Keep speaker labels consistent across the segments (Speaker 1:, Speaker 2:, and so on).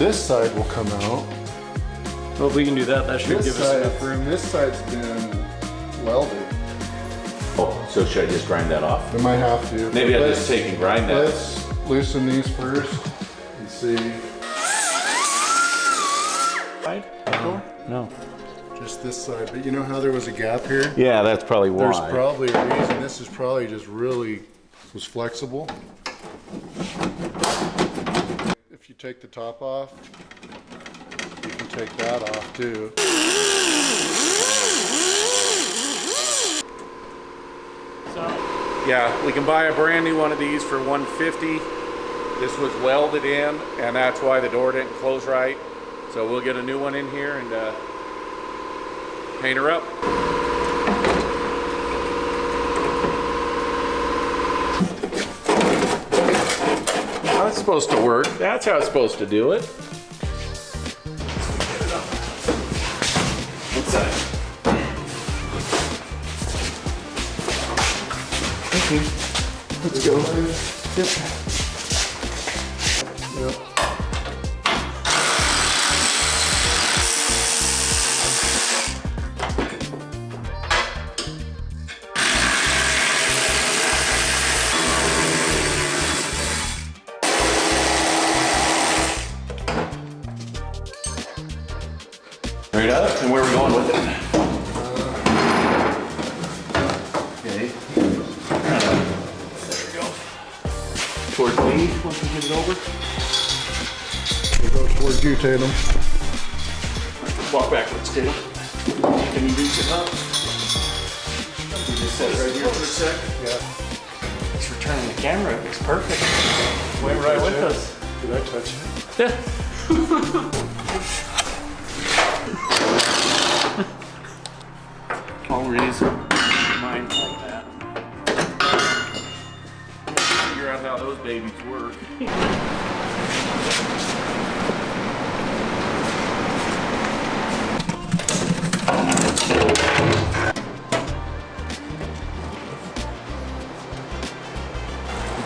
Speaker 1: this side will come out.
Speaker 2: Well, if we can do that, that should give us enough room.
Speaker 1: This side's been welded.
Speaker 3: Oh, so should I just grind that off?
Speaker 1: I might have to.
Speaker 3: Maybe I'll just take and grind that.
Speaker 1: Let's loosen these first and see.
Speaker 2: Side? No.
Speaker 1: Just this side, but you know how there was a gap here?
Speaker 3: Yeah, that's probably why.
Speaker 1: There's probably a reason. This is probably just really was flexible. If you take the top off, you can take that off too.
Speaker 2: So,
Speaker 3: yeah, we can buy a brand new one of these for $150. This was welded in, and that's why the door didn't close right. So we'll get a new one in here and paint her up. How it's supposed to work. That's how it's supposed to do it. Inside.
Speaker 1: Okay, let's go. Yep.
Speaker 3: Right up, and where are we going with it? Okay. There we go. Towards me, once we get it over.
Speaker 1: We'll go towards you, Tatum.
Speaker 3: Walk backwards, Tatum. Can you reach it up? You just set it right here for a sec.
Speaker 1: Yeah.
Speaker 2: it's returning the camera. It looks perfect. Wait right with us.
Speaker 1: Did I touch it?
Speaker 2: Yeah. Always mind like that.
Speaker 3: Figure out how those babies work.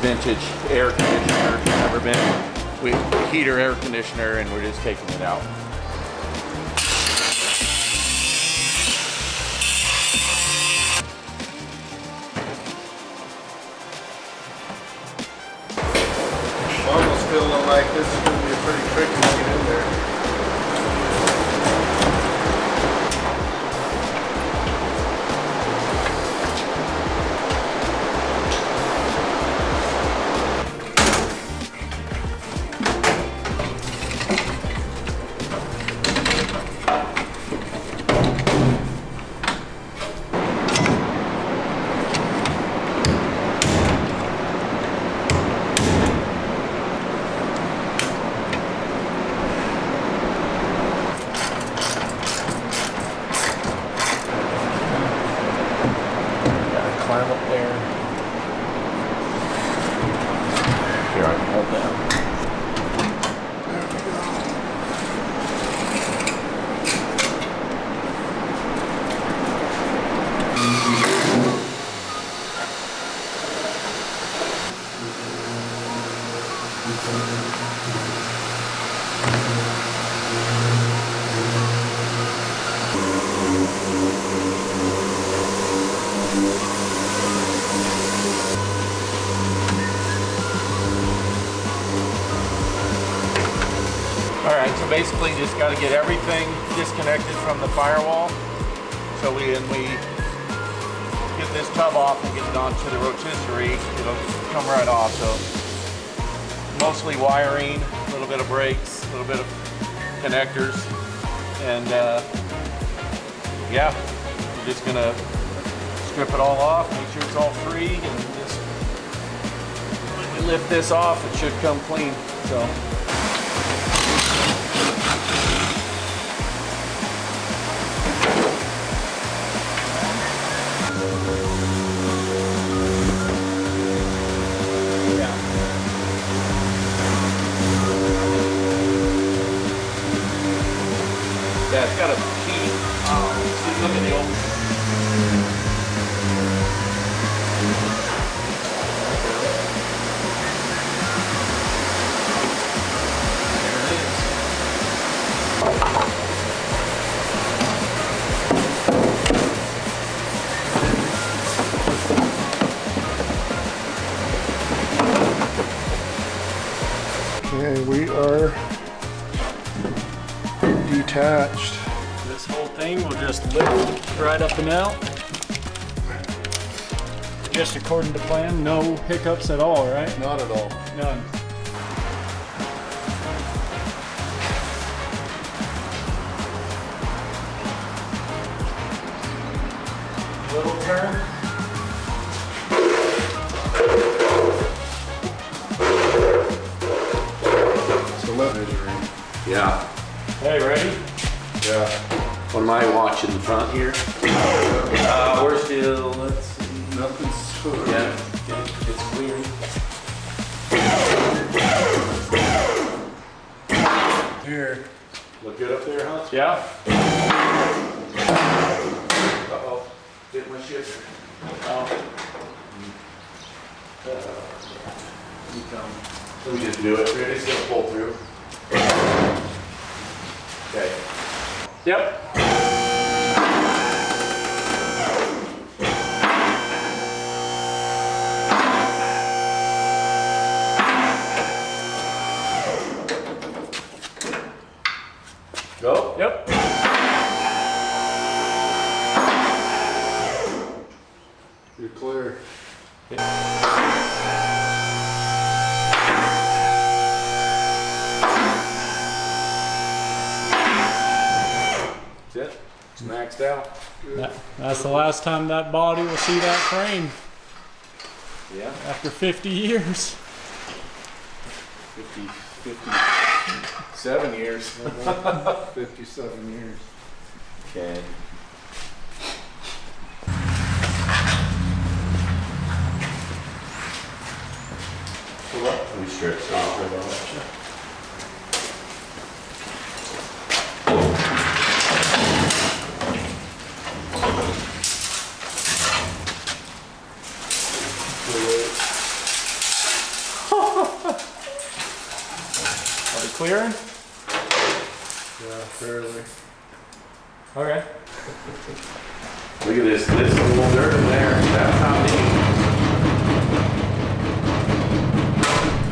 Speaker 3: Vintage air conditioner, never been heater air conditioner, and we're just taking it out.
Speaker 1: Almost feeling like this is going to be a pretty tricky to get in there.
Speaker 2: Climb up there.
Speaker 3: Here, I can hold that.
Speaker 2: Alright, so basically just got to get everything disconnected from the firewall. So when we get this tub off and get it onto the rotisserie, it'll come right off. So mostly wiring, a little bit of brakes, a little bit of connectors, and yeah, we're just gonna strip it all off, make sure it's all free, and just when we lift this off, it should come clean. So.
Speaker 3: Yeah, it's got a key. See, look at the old.
Speaker 1: Okay, we are detached.
Speaker 4: This whole thing will just lift right up and out. Just according to plan, no hiccups at all, right?
Speaker 1: Not at all.
Speaker 4: None. Little turn.
Speaker 1: So let measuring.
Speaker 3: Yeah.
Speaker 4: Hey, ready?
Speaker 1: Yeah.
Speaker 3: What am I watching in front here? We're still, let's see.
Speaker 1: Nothing's hooked.
Speaker 3: Yeah, it's clear.
Speaker 1: Here.
Speaker 3: Look good up there, huh?
Speaker 4: Yeah.
Speaker 3: Uh-oh, hit my shifter.
Speaker 4: Oh.
Speaker 3: You come. Let me just do it. It's gonna pull through. Okay.
Speaker 4: Yep.
Speaker 3: Go?
Speaker 4: Yep.
Speaker 1: You're clear.
Speaker 3: That's it. It's maxed out.
Speaker 4: That's the last time that body will see that frame
Speaker 3: Yeah.
Speaker 4: after 50 years.
Speaker 3: 57 years.
Speaker 1: 57 years.
Speaker 3: Okay. Let me stretch this right on.
Speaker 4: Are we clearing?
Speaker 1: Yeah, fairly.
Speaker 4: Okay.
Speaker 3: Look at this. This is a little dirt in there.